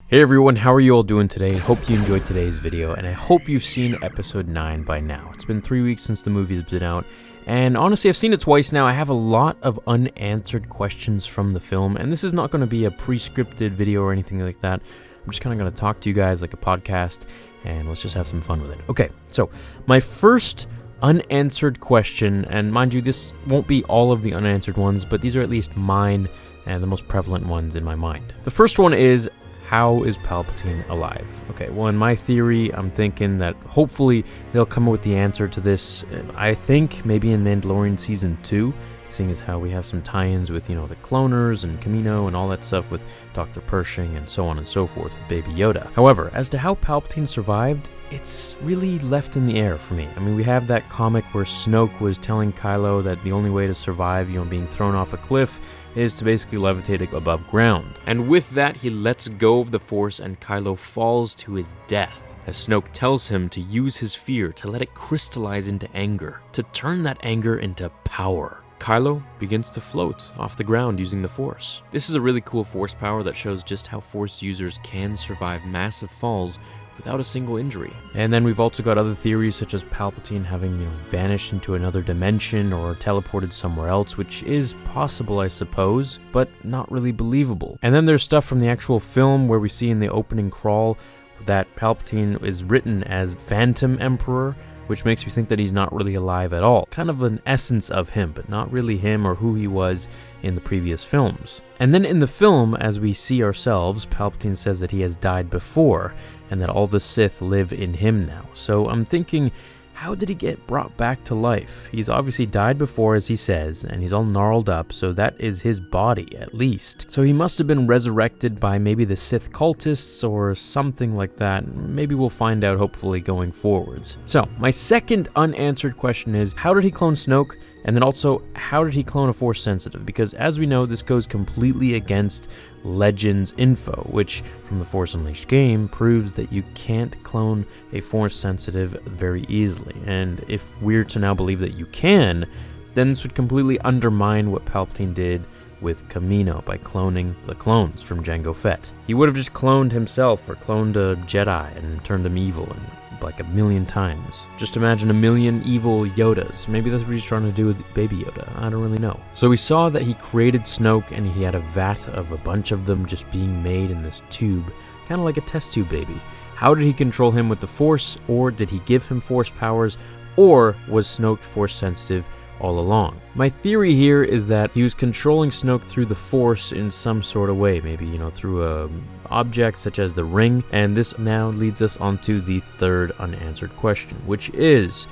Hey everyone, how are you all doing today? Hope you enjoyed today's video, and I hope you've seen episode 9 by now. It's been 3 weeks since the movie has been out, and honestly, I've seen it twice now. I have a lot of unanswered questions from the film, and this is not going to be a pre-scripted video or anything like that. I'm just kind of going to talk to you guys like a podcast, and let's just have some fun with it. Okay, so my first unanswered question, and mind you, this won't be all of the unanswered ones, but these are at least mine and the most prevalent ones in my mind. The first one is, how is Palpatine alive? Okay, well, in my theory, I'm thinking that hopefully they'll come up with the answer to this. I think maybe in Mandalorian Season 2, seeing as how we have some tie-ins with, the cloners and Kamino and all that stuff with Dr. Pershing and so on and so forth with Baby Yoda. However, as to how Palpatine survived, it's really left in the air for me. I mean, we have that comic where Snoke was telling Kylo that the only way to survive, being thrown off a cliff is to basically levitate above ground. And with that, he lets go of the Force and Kylo falls to his death, as Snoke tells him to use his fear to let it crystallize into anger, to turn that anger into power. Kylo begins to float off the ground using the Force. This is a really cool Force power that shows just how Force users can survive massive falls without a single injury. And then we've also got other theories such as Palpatine having, vanished into another dimension or teleported somewhere else, which is possible, I suppose, but not really believable. And then there's stuff from the actual film where we see in the opening crawl that Palpatine is written as Phantom Emperor, which makes me think that he's not really alive at all. Kind of an essence of him, but not really him or who he was in the previous films. And then in the film, as we see ourselves, Palpatine says that he has died before, and that all the Sith live in him now. So I'm thinking, how did he get brought back to life? He's obviously died before, as he says, and he's all gnarled up, so that is his body, at least. So he must have been resurrected by maybe the Sith cultists or something like that. Maybe we'll find out, hopefully, going forwards. So, my second unanswered question is, how did he clone Snoke? And then also, how did he clone a Force sensitive? Because as we know, this goes completely against Legends info, which from the Force Unleashed game proves that you can't clone a Force sensitive very easily. And if we're to now believe that you can, then this would completely undermine what Palpatine did with Kamino by cloning the clones from Jango Fett. He would have just cloned himself or cloned a Jedi and turned him evil and like a million times. Just imagine a million evil Yodas. Maybe that's what he's trying to do with Baby Yoda. I don't really know. So we saw that he created Snoke and he had a vat of a bunch of them just being made in this tube, kind of like a test tube baby. How did he control him with the Force, or did he give him Force powers, or was Snoke Force sensitive all along? My theory here is that he was controlling Snoke through the Force in some sort of way, maybe, through a object such as the ring, and this now leads us onto the third unanswered question, which is,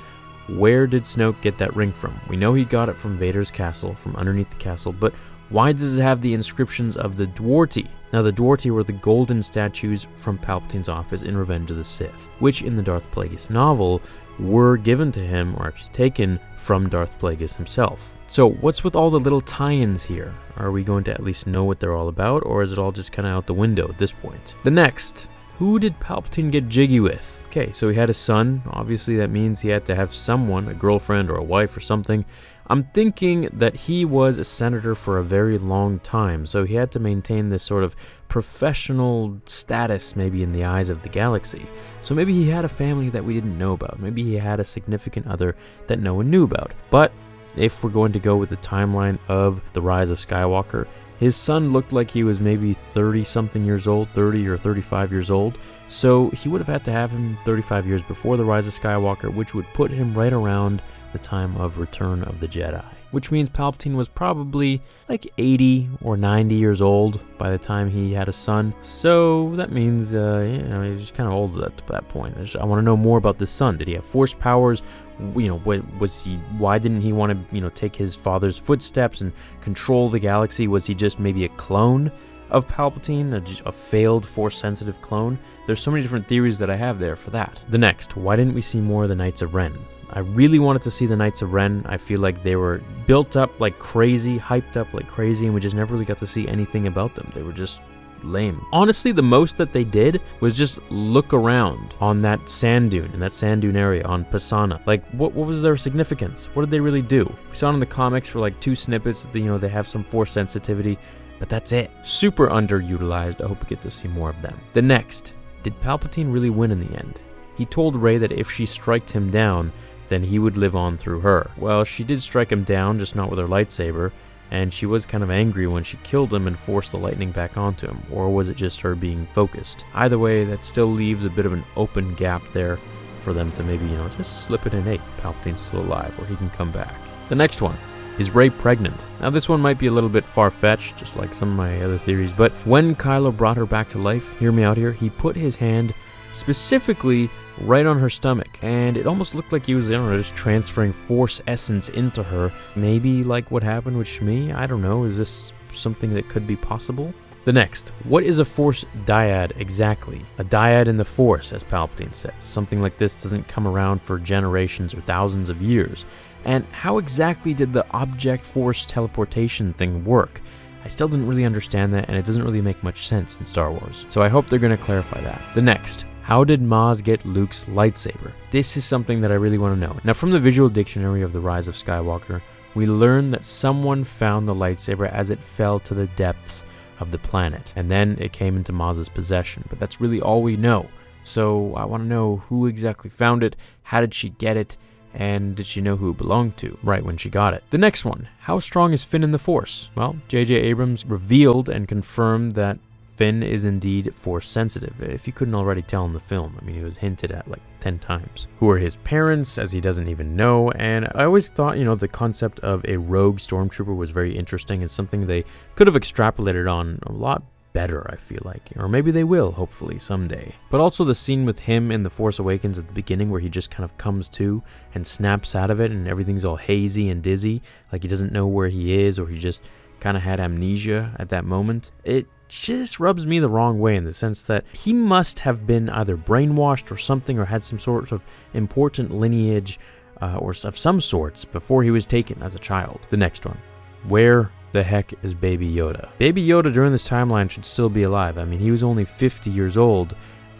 where did Snoke get that ring from? We know he got it from Vader's castle, from underneath the castle, but why does it have the inscriptions of the Dwarti? Now, the Dwarti were the golden statues from Palpatine's office in Revenge of the Sith, which in the Darth Plagueis novel were given to him, or actually taken from Darth Plagueis himself. So what's with all the little tie-ins here? Are we going to at least know what they're all about, or is it all just kind of out the window at this point? The next, who did Palpatine get jiggy with? Okay, so he had a son. Obviously that means he had to have someone, a girlfriend or a wife or something. I'm thinking that he was a senator for a very long time, so he had to maintain this sort of professional status maybe in the eyes of the galaxy. So maybe he had a family that we didn't know about. Maybe he had a significant other that no one knew about. But if we're going to go with the timeline of the Rise of Skywalker, his son looked like he was maybe 30-something years old, 30 or 35 years old. So he would have had to have him 35 years before the Rise of Skywalker, which would put him right around the time of Return of the Jedi, which means Palpatine was probably like 80 or 90 years old by the time he had a son. So that means, he was just kind of old at that point. I want to know more about this son. Did he have Force powers? Why didn't he want to, take his father's footsteps and control the galaxy? Was he just maybe a clone of Palpatine, a failed Force-sensitive clone? There's so many different theories that I have there for that. The next, why didn't we see more of the Knights of Ren? I really wanted to see the Knights of Ren. I feel like they were built up like crazy, hyped up like crazy, and we just never really got to see anything about them. They were just lame. Honestly, the most that they did was just look around on that sand dune, in that sand dune area on Pisana. Like, what was their significance? What did they really do? We saw it in the comics for like 2 snippets that, they have some Force sensitivity. but that's it. Super underutilized. I hope we get to see more of them. The next, did Palpatine really win in the end? He told Rey that if she striked him down, then he would live on through her. Well, she did strike him down, just not with her lightsaber, and she was kind of angry when she killed him and forced the lightning back onto him, or was it just her being focused? Either way, that still leaves a bit of an open gap there for them to maybe, just slip it in, hey, Palpatine's still alive, or he can come back. The next one, is Rey pregnant? Now this one might be a little bit far-fetched, just like some of my other theories, but when Kylo brought her back to life, hear me out here, he put his hand specifically right on her stomach, and it almost looked like he was, just transferring Force essence into her. Maybe like what happened with Shmi? I don't know. Is this something that could be possible? The next, what is a Force Dyad exactly? A Dyad in the Force, as Palpatine says. Something like this doesn't come around for generations or thousands of years. And how exactly did the object Force teleportation thing work? I still didn't really understand that, and it doesn't really make much sense in Star Wars. So I hope they're going to clarify that. The next, how did Maz get Luke's lightsaber? This is something that I really want to know. Now, from the visual dictionary of The Rise of Skywalker, we learn that someone found the lightsaber as it fell to the depths of the planet, and then it came into Maz's possession. But that's really all we know. So I want to know who exactly found it, how did she get it, and did she know who it belonged to right when she got it? The next one, how strong is Finn in the Force? Well, J.J. Abrams revealed and confirmed that Finn is indeed Force sensitive, if you couldn't already tell in the film. I mean, it was hinted at like 10 times. Who are his parents, as he doesn't even know, and I always thought, the concept of a rogue stormtrooper was very interesting and something they could have extrapolated on a lot better, I feel like. Or maybe they will, hopefully, someday. But also the scene with him in The Force Awakens at the beginning where he just kind of comes to and snaps out of it and everything's all hazy and dizzy, like he doesn't know where he is, or he just kind of had amnesia at that moment. It just rubs me the wrong way in the sense that he must have been either brainwashed or something, or had some sort of important lineage or of some sorts before he was taken as a child. The next one, where the heck is Baby Yoda? Baby Yoda during this timeline should still be alive. I mean, he was only 50 years old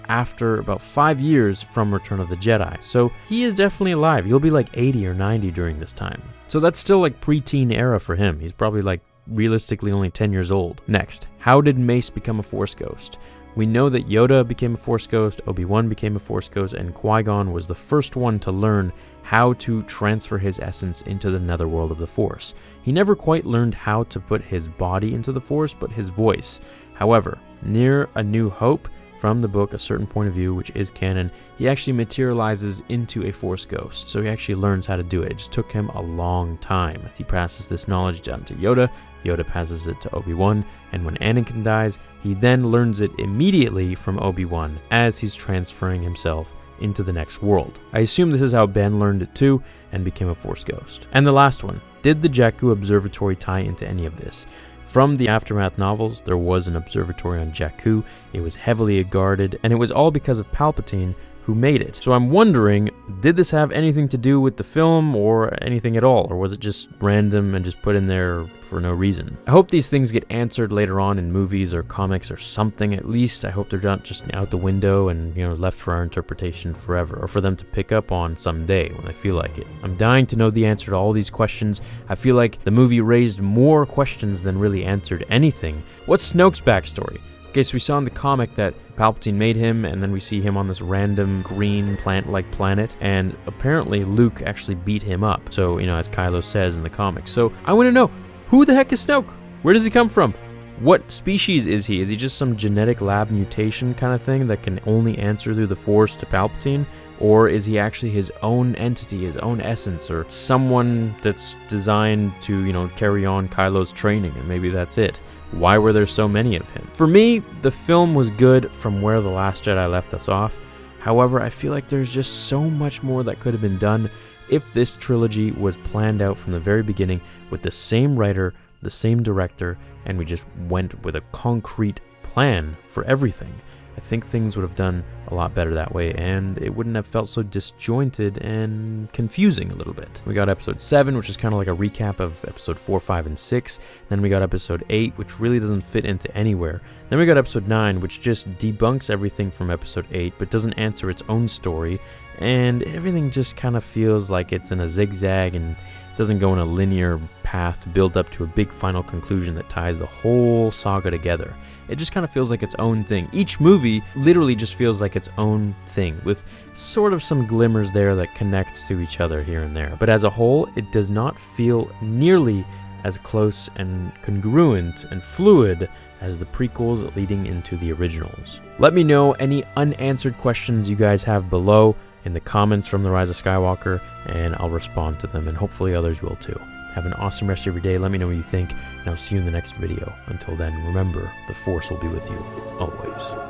after about 5 years from Return of the Jedi. So he is definitely alive. He'll be like 80 or 90 during this time. So that's still like pre-teen era for him. He's probably like realistically only 10 years old. Next, how did Mace become a Force ghost? We know that Yoda became a Force ghost, Obi-Wan became a Force ghost, and Qui-Gon was the first one to learn how to transfer his essence into the netherworld of the Force. He never quite learned how to put his body into the Force, but his voice. However, near A New Hope, from the book A Certain Point of View, which is canon, he actually materializes into a Force ghost, so he actually learns how to do it. It just took him a long time. He passes this knowledge down to Yoda, Yoda passes it to Obi-Wan, and when Anakin dies, he then learns it immediately from Obi-Wan as he's transferring himself into the next world. I assume this is how Ben learned it too, and became a Force ghost. And the last one, did the Jakku observatory tie into any of this? From the Aftermath novels, there was an observatory on Jakku. It was heavily guarded, and it was all because of Palpatine, who made it. So I'm wondering, did this have anything to do with the film or anything at all? Or was it just random and just put in there for no reason? I hope these things get answered later on in movies or comics or something at least. I hope they're not just out the window and, left for our interpretation forever, or for them to pick up on someday when they feel like it. I'm dying to know the answer to all these questions. I feel like the movie raised more questions than really answered anything. What's Snoke's backstory? Okay, so we saw in the comic that Palpatine made him, and then we see him on this random green plant-like planet, and apparently Luke actually beat him up. So, as Kylo says in the comic. So, I want to know, who the heck is Snoke? Where does he come from? What species is he? Is he just some genetic lab mutation kind of thing that can only answer through the Force to Palpatine? Or is he actually his own entity, his own essence, or someone that's designed to, carry on Kylo's training, and maybe that's it? Why were there so many of him? For me, the film was good from where The Last Jedi left us off. However, I feel like there's just so much more that could have been done if this trilogy was planned out from the very beginning with the same writer, the same director, and we just went with a concrete plan for everything. I think things would have done a lot better that way, and it wouldn't have felt so disjointed and confusing a little bit. We got episode 7, which is kind of like a recap of episode 4, 5, and 6. Then we got episode 8, which really doesn't fit into anywhere. Then we got episode 9, which just debunks everything from episode 8, but doesn't answer its own story. And everything just kind of feels like it's in a zigzag, and It doesn't go in a linear path to build up to a big final conclusion that ties the whole saga together. It just kind of feels like its own thing. Each movie literally just feels like its own thing, with sort of some glimmers there that connect to each other here and there. But as a whole, it does not feel nearly as close and congruent and fluid as the prequels leading into the originals. Let me know any unanswered questions you guys have below in the comments from the Rise of Skywalker, and I'll respond to them, and hopefully others will too. Have an awesome rest of your day. Let me know what you think, and I'll see you in the next video. Until then, remember, the Force will be with you always.